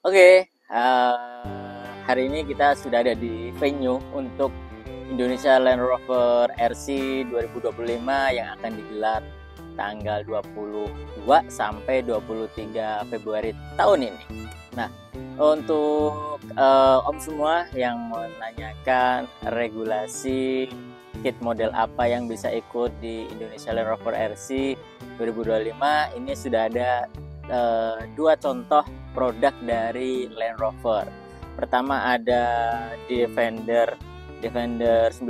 Oke, hari ini kita sudah ada di venue untuk Indonesia Land Rover RC 2025 yang akan digelar tanggal 22 sampai 23 Februari tahun ini. Nah, untuk Om semua yang menanyakan regulasi kit model apa yang bisa ikut di Indonesia Land Rover RC 2025, ini sudah ada dua contoh produk dari Land Rover. Pertama ada Defender 90,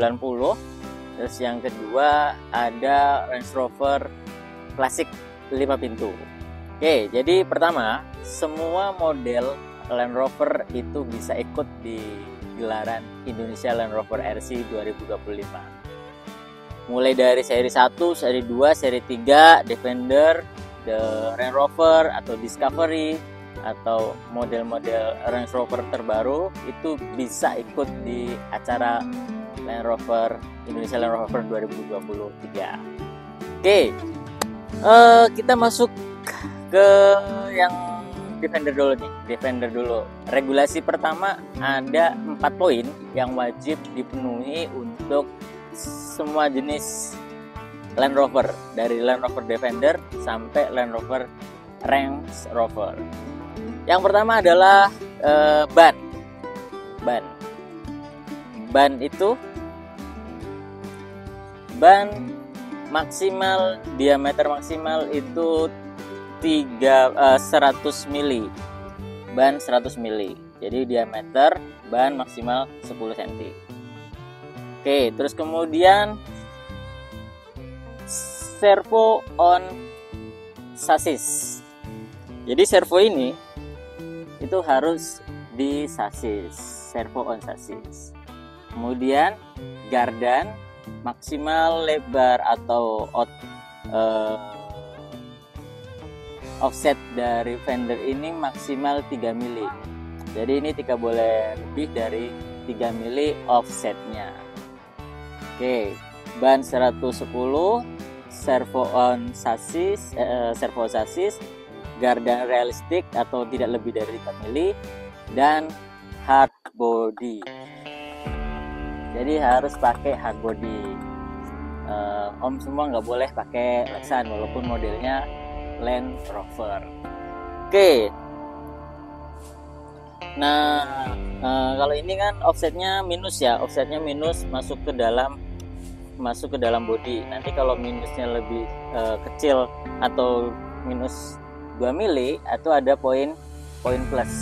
terus yang kedua ada Range Rover Classic 5 pintu. Oke, jadi pertama, semua model Land Rover itu bisa ikut di gelaran Indonesia Land Rover RC 2025. Mulai dari seri 1, seri 2, seri 3, Defender, The Range Rover atau Discovery atau model-model Range Rover terbaru itu bisa ikut di acara Land Rover Indonesia Land Rover 2023. Oke, kita masuk ke yang Defender dulu nih. Defender dulu. Regulasi pertama ada 4 poin yang wajib dipenuhi untuk semua jenis Land Rover, dari Land Rover Defender sampai Land Rover Range Rover. Yang pertama adalah ban itu ban maksimal, diameter maksimal itu 100 mili, ban 100 mili, jadi diameter ban maksimal 10 cm. Oke, terus kemudian servo on sasis. Jadi servo ini itu harus di sasis, servo on sasis. Kemudian gardan maksimal lebar atau offset dari fender ini maksimal 3 mili. Jadi ini tidak boleh lebih dari 3 mili offsetnya. Oke, ban 110, servo on sasis, servo sasis, gardan realistik atau tidak lebih dari 5 mili, dan hard body. Jadi harus pakai hard body. Om semua nggak boleh pakai Lexan walaupun modelnya Land Rover. Oke. Nah, kalau ini kan offsetnya minus ya, offsetnya minus masuk ke dalam body. Nanti kalau minusnya lebih kecil atau minus 2 mili itu ada poin plus.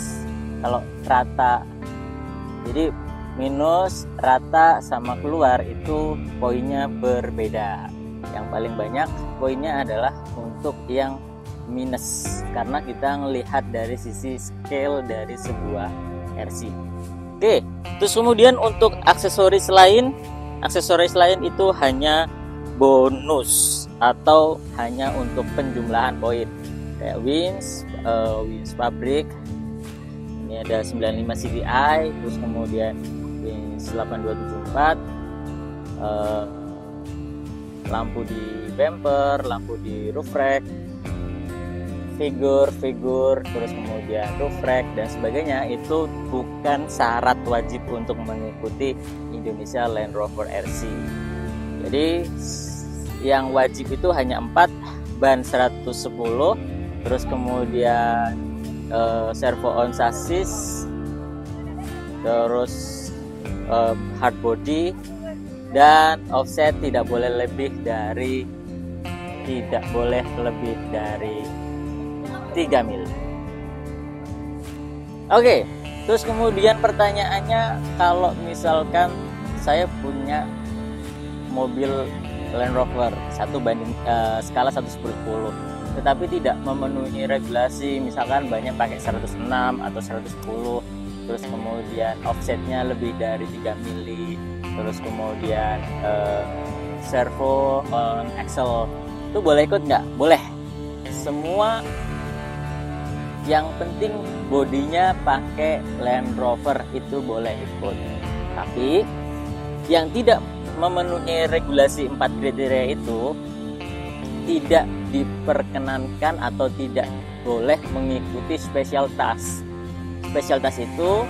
Kalau rata, jadi minus, rata sama keluar itu poinnya berbeda. Yang paling banyak poinnya adalah untuk yang minus, karena kita melihat dari sisi scale dari sebuah RC. Oke, terus kemudian untuk aksesoris lain itu hanya bonus atau hanya untuk penjumlahan poin. Kayak wings pabrik ini ada 95 CDI, terus kemudian wings 8274, lampu di bumper, lampu di roof rack, figur, terus kemudian roof rack dan sebagainya. Itu bukan syarat wajib untuk mengikuti Indonesia Land Rover RC. Jadi yang wajib itu hanya 4, ban 110, terus kemudian servo on sasis, terus hard body, dan offset tidak boleh lebih dari 3 mili. Oke, terus kemudian pertanyaannya, kalau misalkan saya punya mobil Land Rover skala 1/10, tetapi tidak memenuhi regulasi, misalkan banyak pakai 106 atau 110, terus kemudian offsetnya lebih dari 3 mili, terus kemudian servo on axle, itu boleh ikut nggak? Boleh. Semua yang penting bodinya pakai Land Rover itu boleh ikut. Tapi yang tidak memenuhi regulasi 4 kriteria itu tidak diperkenankan atau tidak boleh mengikuti special task. spesialitas itu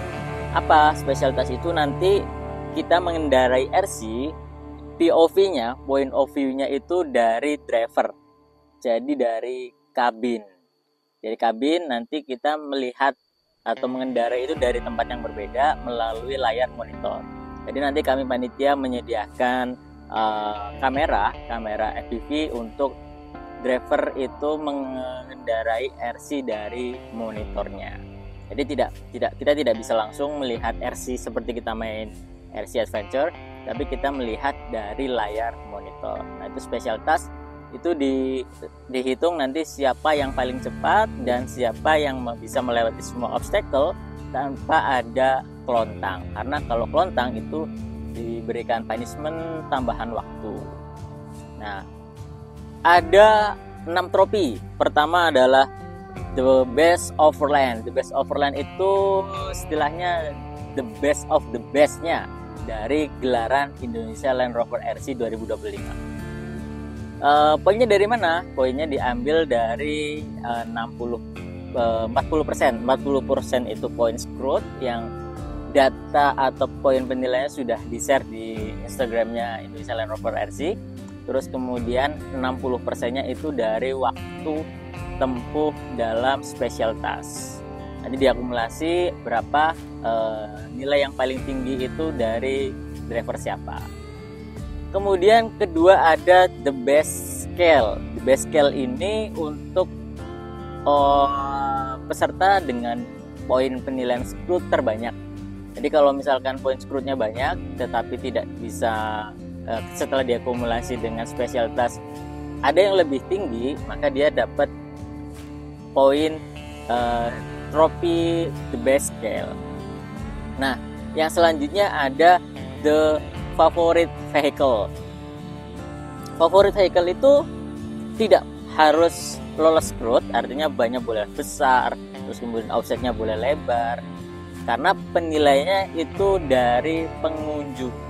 apa? Spesialitas itu nanti kita mengendarai RC, POV-nya, point of view-nya itu dari driver. Jadi dari kabin. Dari kabin nanti kita melihat atau mengendarai itu dari tempat yang berbeda melalui layar monitor. Jadi nanti kami panitia menyediakan kamera FPV untuk driver itu mengendarai RC dari monitornya. Jadi kita tidak bisa langsung melihat RC seperti kita main RC Adventure, tapi kita melihat dari layar monitor. Nah, itu spesialitas itu dihitung nanti siapa yang paling cepat dan siapa yang bisa melewati semua obstacle tanpa ada kelontang. Karena kalau kelontang itu diberikan punishment tambahan waktu. Nah, ada 6 trofi. Pertama adalah The Best Overland. The Best Overland itu istilahnya the best of the bestnya dari gelaran Indonesia Land Rover RC 2025. Poinnya dari mana? Poinnya diambil dari 40%. 40% itu poin scrut yang data atau poin penilaiannya sudah di-share di Instagramnya Indonesia Land Rover RC. Terus kemudian 60%-nya itu dari waktu tempuh dalam special task. Nanti diakumulasi berapa nilai yang paling tinggi itu dari driver siapa. Kemudian kedua ada the best scale. The best scale ini untuk peserta dengan poin penilaian scrut terbanyak. Jadi kalau misalkan poin scrutnya banyak tetapi tidak bisa setelah diakumulasi dengan spesialitas ada yang lebih tinggi, maka dia dapat poin trofi the best scale. Nah, yang selanjutnya ada the favorite vehicle. Favorite vehicle itu tidak harus lolos scrut, artinya bannya boleh besar, terus kemudian offsetnya boleh lebar. Karena penilaiannya itu dari pengunjung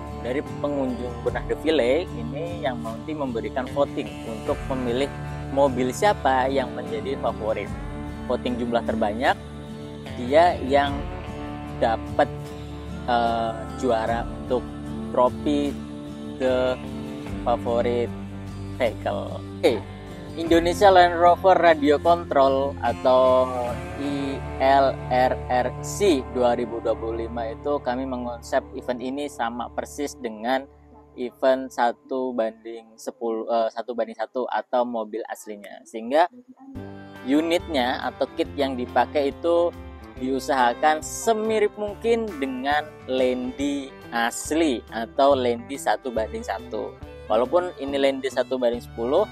Benah Defile ini yang nanti memberikan voting untuk memilih mobil siapa yang menjadi favorit. Voting jumlah terbanyak dia yang dapat juara untuk trofi the favorite vehicle. Indonesia Land Rover Radio Control atau ILRRC 2025 itu kami mengonsep event ini sama persis dengan event 1:1 atau mobil aslinya, sehingga unitnya atau kit yang dipakai itu diusahakan semirip mungkin dengan Landy asli atau Landy 1:1. Walaupun ini Landy 1:10,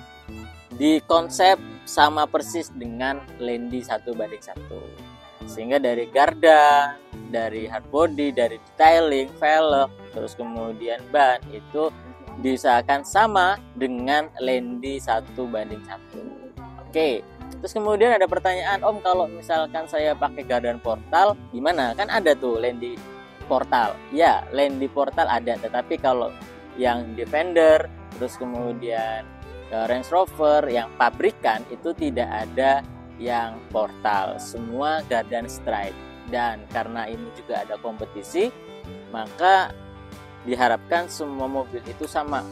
di konsep sama persis dengan Landy 1:1. Sehingga dari gardan, dari hardbody, dari detailing, velg, terus kemudian ban itu diusahakan sama dengan Landy 1:1. Oke. Terus kemudian ada pertanyaan, Om, kalau misalkan saya pakai gardan portal gimana? Kan ada tuh Landy portal. Ya, Landy portal ada, tetapi kalau yang Defender, terus kemudian Range Rover yang pabrikan itu tidak ada yang portal, semua gardan straight. Dan karena ini juga ada kompetisi, maka diharapkan semua mobil itu sama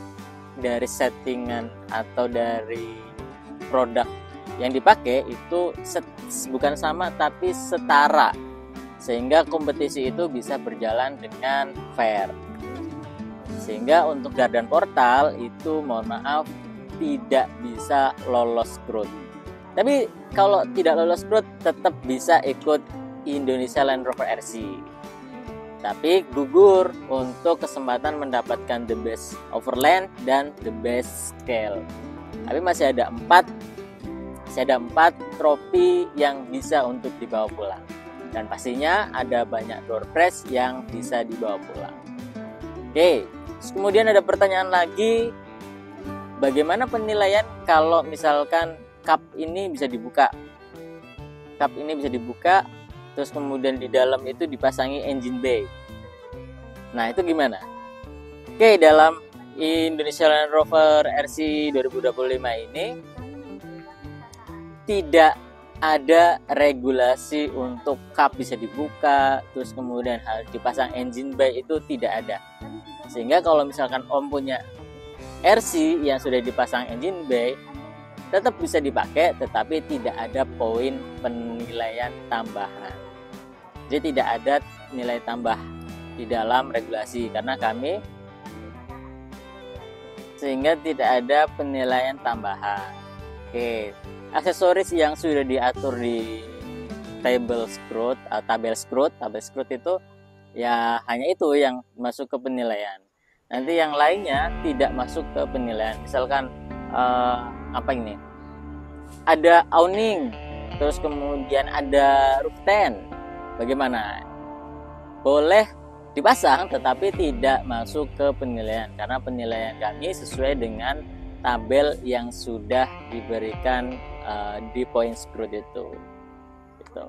dari settingan atau dari produk yang dipakai itu bukan sama tapi setara, sehingga kompetisi itu bisa berjalan dengan fair. Sehingga untuk gardan portal itu mohon maaf tidak bisa lolos scrut. Tapi kalau tidak lolos scrut tetap bisa ikut Indonesia Land Rover RC. Tapi gugur untuk kesempatan mendapatkan the best overland dan the best scale. Tapi masih ada 4 trofi yang bisa untuk dibawa pulang. Dan pastinya ada banyak door prize yang bisa dibawa pulang. Oke, kemudian ada pertanyaan lagi, bagaimana penilaian kalau misalkan cup ini bisa dibuka? Cup ini bisa dibuka, terus kemudian di dalam itu dipasangi engine bay. Nah, itu gimana? Oke, dalam Indonesia Land Rover RC 2025 ini tidak ada regulasi untuk kap bisa dibuka, terus kemudian harus dipasang engine bay, itu tidak ada. Sehingga kalau misalkan Om punya RC yang sudah dipasang engine bay, tetap bisa dipakai, tetapi tidak ada poin penilaian tambahan. Jadi tidak ada nilai tambah di dalam regulasi karena kami, sehingga tidak ada penilaian tambahan. Oke, aksesoris yang sudah diatur di tabel screw itu ya hanya itu yang masuk ke penilaian. Nanti yang lainnya tidak masuk ke penilaian. Misalkan apa ini? Ada awning, terus kemudian ada roof tent. Bagaimana? Boleh dipasang tetapi tidak masuk ke penilaian karena penilaian kami sesuai dengan tabel yang sudah diberikan di point screw itu. Gitu.